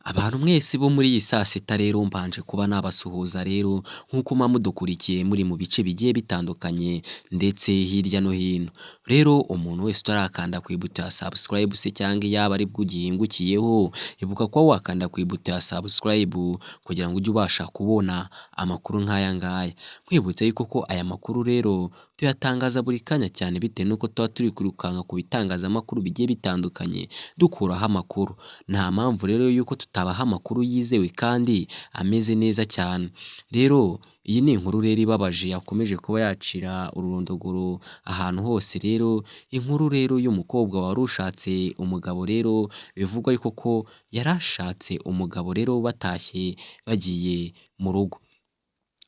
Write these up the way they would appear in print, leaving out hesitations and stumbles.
Abantu mwese bo muri iyi saa sita rero mbanje kuba nabasuhuza rero nk'uko muba mudukurikiye muri mu bice bigiye bitandukanye ndetse hirya no hino. Rero umuntu wese utarakanda ku ibuto ya subscribe se cyangwa yaba ari bwo ugihingukiyeho, ibuka kuba wakanda ku ibuto ya subscribe kugira ngo ujye ubasha kubona amakuru nk'aya ngaya. Nkwibutsa yuko ko aya makuru rero tuyatangaza buri kanya cyane bitewe n'uko tuba turi kwirukanka ku bitangazamakuru bigiye bitandukanye dukuraho amakuru. Nta mpamvu rero yuko tutabaha amakuru yizewe kandi ameze neza cyane. Rero iyi ni inkuru rero ibabaje yakomeje kuba yacira ururondogoro ahantu hose rero, inkuru rero y'umukobwa wari ushatse umugabo rero bivugwa yuko ko yari ashatse umugabo rero batashye bagiye mu rugo.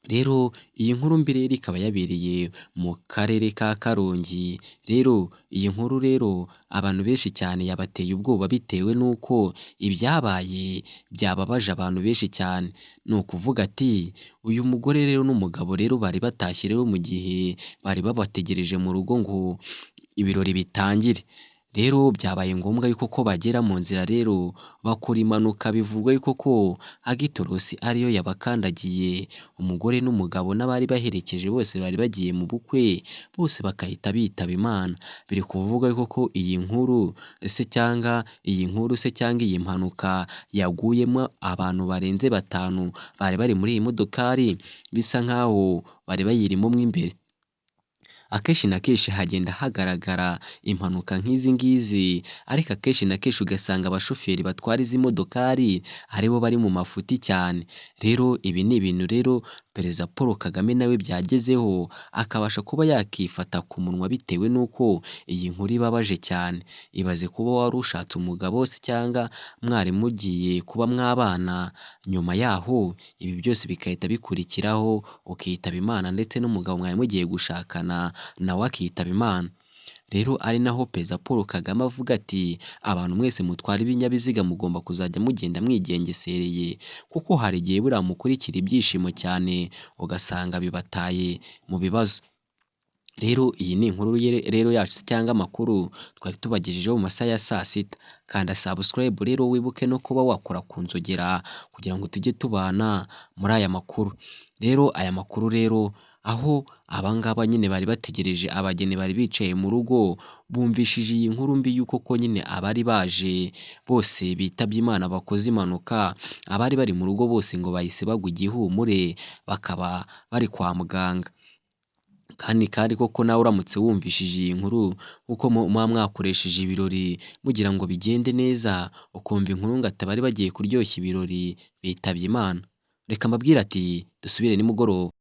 Rero iyi nkuru mbi rero ikaba yabereye mu karere ka Karongi. Rero iyi nkuru rero abantu benshi cyane yabateye ubwoba bitewe n'uko ibyabaye byababaje abantu benshi cyane. Ni ukuvuga ati uyu mugore rero n'umugabo rero bari batashye rero mu gihe bari babategereje mu rugo ngo ibirori bitangire. Rero byabaye ngombwa yuko ko bagera mu nzira rero bakora impanuka, bivugwa yuko ko agitorosi ariyo yabakandagiye, umugore n'umugabo n'abari baherekeje bose bari bagiye mu bukwe, bose bagahita bitaba Imana. Biri kuvugwa yuko ko iyi nkuru se cyangwa iyi mpanuka yaguyemo abantu barenze batanu bari bari muri iyi modokari, bisa nkaho bari bayirimo mo imbere. Akenshi na kenshi hagenda hagaragara impanuka nk'izi ngizi, ariko akenshi na kenshi ugasanga abashoferi batwara izi modokari aribo bari mu mafuti cyane. Rero ibi ni ibintu rero Perezida Paul Kagame nawe byagezeho akabasha kuba yakifata ku munwa bitewe n'uko iyi nkuru ibabaje cyane. Ibaze kuba wari ushatse umugabo se cyangwa mwari mugiye kuba mwabana, nyuma yaho ibi byose bigahita bikurikiraho ukitaba Imana ndetse n'umugabo mwari mugiye gushakana nawe akitaba Imana. Rero ari naho Perezida Paul Kagame avuga ati abantu mwese mutwara ibinyabiziga mugomba kuzajya mugenda mwigengesereye, kuko hari igihe buriya mukurikira ibyishimo cyane ugasanga bibataye mu bibazo. Rero iyi ni inkuru rero yacu cyangwa amakuru twari tubagejejeho mu masaha ya saa sita. Kanda subscribe rero wibuke no kuba wakora ku nzogera kugira ngo tujye tubana muri aya makuru. Rero aya makuru rero aho abangaba nyine bari bategereje abageni bari bicaye mu rugo, bumvishije iyi nkuru mbi yuko ko nyine abari baje bose bitabye Imana bakoze impanuka, abari bari mu rugo bose ngo bahise bagwa igihumure bakaba bari kwa muganga. Kandi koko nawe uramutse wumvishije iyi nkuru uko muba mwakoresheje ibirori mugira ngo bigende neza, ukumva inkuru ngo ati abari bagiye kuryoshya ibirori bitabye Imana, reka mbabwire ati dusubire nimugoroba.